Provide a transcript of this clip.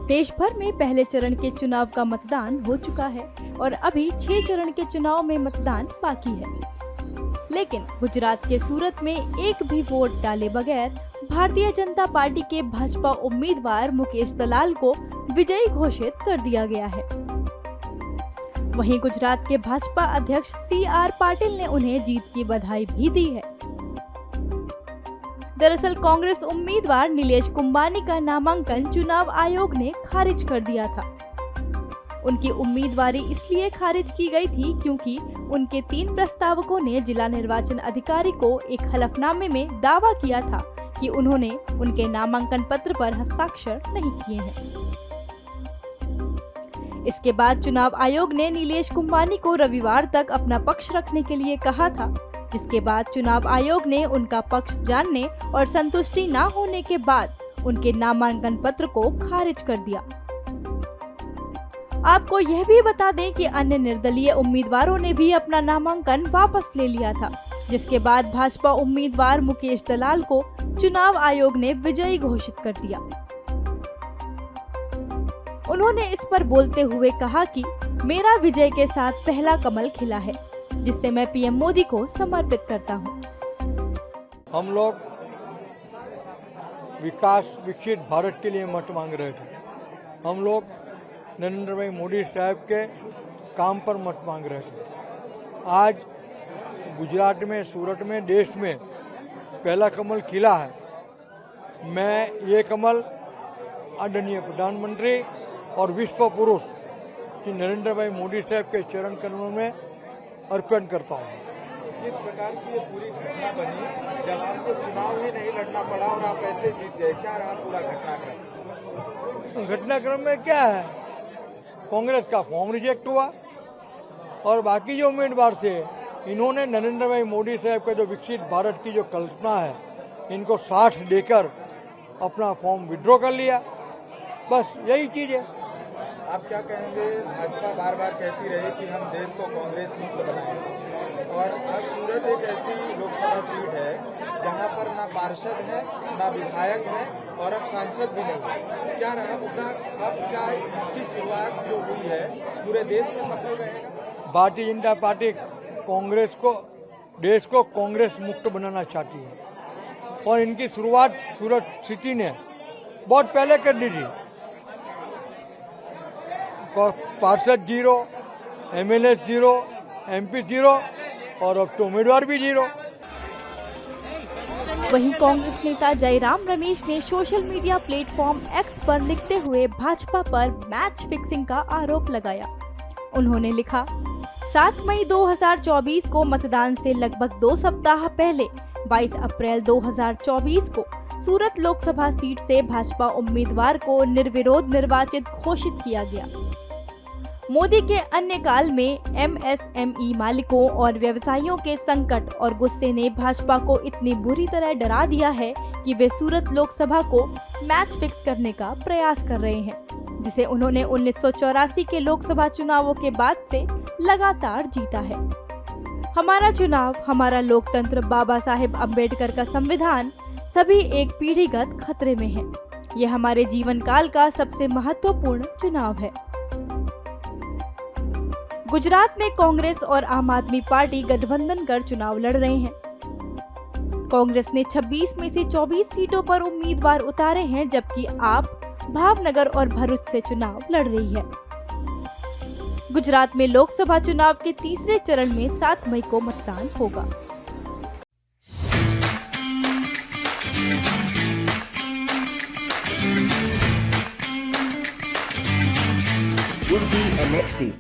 देश भर में पहले चरण के चुनाव का मतदान हो चुका है और अभी 6 चरण के चुनाव में मतदान बाकी है। लेकिन गुजरात के सूरत में एक भी वोट डाले बगैर भारतीय जनता पार्टी के भाजपा उम्मीदवार मुकेश दलाल को विजयी घोषित कर दिया गया है। वहीं गुजरात के भाजपा अध्यक्ष CR पाटिल ने उन्हें जीत की बधाई भी दी है। दरअसल कांग्रेस उम्मीदवार नीलेश कुंबानी का नामांकन चुनाव आयोग ने खारिज कर दिया था। उनकी उम्मीदवारी इसलिए खारिज की गई थी क्योंकि उनके 3 प्रस्तावकों ने जिला निर्वाचन अधिकारी को एक हलफनामे में दावा किया था कि उन्होंने उनके नामांकन पत्र पर हस्ताक्षर नहीं किए हैं। इसके बाद चुनाव आयोग ने नीलेश कुंबानी को रविवार तक अपना पक्ष रखने के लिए कहा था, जिसके बाद चुनाव आयोग ने उनका पक्ष जानने और संतुष्टि न होने के बाद उनके नामांकन पत्र को खारिज कर दिया। आपको यह भी बता दें कि अन्य निर्दलीय उम्मीदवारों ने भी अपना नामांकन वापस ले लिया था, जिसके बाद भाजपा उम्मीदवार मुकेश दलाल को चुनाव आयोग ने विजयी घोषित कर दिया। उन्होंने इस पर बोलते हुए कहा कि मेरा विजय के साथ पहला कमल खिला है, जिससे मैं पीएम मोदी को समर्पित करता हूं। हम लोग विकसित भारत के लिए मत मांग रहे थे। हम लोग नरेंद्र भाई मोदी साहब के काम पर मत मांग रहे थे। आज गुजरात में, सूरत में, देश में पहला कमल खिला है। मैं ये कमल आदरणीय प्रधानमंत्री और विश्व पुरुष श्री नरेंद्र भाई मोदी साहब के चरण कमलों में अर्पण करता हूँ। किस प्रकार की ये पूरी घटना बनी जब आपको चुनाव ही नहीं लड़ना पड़ा और आप ऐसे जीत गए? क्या रहा पूरा घटनाक्रम? घटनाक्रम में क्या है, कांग्रेस का फॉर्म रिजेक्ट हुआ और बाकी जो उम्मीदवार थे इन्होंने नरेंद्र भाई मोदी साहब के जो विकसित भारत की जो कल्पना है इनको साथ देकर अपना फॉर्म विड्रॉ कर लिया। बस यही चीज है। आप क्या कहेंगे? भाजपा बार बार कहती रही कि हम देश को कांग्रेस मुक्त बनाएंगे और अब सूरत एक ऐसी लोकसभा सीट है जहां पर ना पार्षद है, ना विधायक है और अब सांसद भी नहीं है। क्या रहा मुद्दा? अब क्या इसकी शुरुआत जो हुई है पूरे देश में सफल रहेगा? भारतीय जनता पार्टी कांग्रेस को, देश को कांग्रेस मुक्त बनाना चाहती है और इनकी शुरुआत सूरत सिटी ने बहुत पहले कर दी थी। पार्षद 0, MLA 0, MP 0 और अब तो उम्मीदवार भी 0। वहीं कांग्रेस नेता जयराम रमेश ने सोशल मीडिया प्लेटफॉर्म X पर लिखते हुए भाजपा पर मैच फिक्सिंग का आरोप लगाया। उन्होंने लिखा, 7 मई 2024 को मतदान से लगभग 2 सप्ताह पहले 22 अप्रैल 2024 को सूरत लोकसभा सीट से भाजपा उम्मीदवार को निर्विरोध निर्वाचित घोषित किया गया। मोदी के अन्य काल में MSME मालिकों और व्यवसायियों के संकट और गुस्से ने भाजपा को इतनी बुरी तरह डरा दिया है कि वे सूरत लोकसभा को मैच फिक्स करने का प्रयास कर रहे हैं, जिसे उन्होंने 1984 के लोकसभा चुनावों के बाद से लगातार जीता है। हमारा चुनाव, हमारा लोकतंत्र, बाबा साहेब अम्बेडकर का संविधान सभी एक पीढ़ीगत खतरे में है। यह हमारे जीवन काल का सबसे महत्वपूर्ण चुनाव है। गुजरात में कांग्रेस और आम आदमी पार्टी गठबंधन कर चुनाव लड़ रहे हैं। कांग्रेस ने 26 में से 24 सीटों पर उम्मीदवार उतारे हैं, जबकि आप भावनगर और भरूच से चुनाव लड़ रही है। गुजरात में लोकसभा चुनाव के तीसरे चरण में 7 मई को मतदान होगा। Easy NXT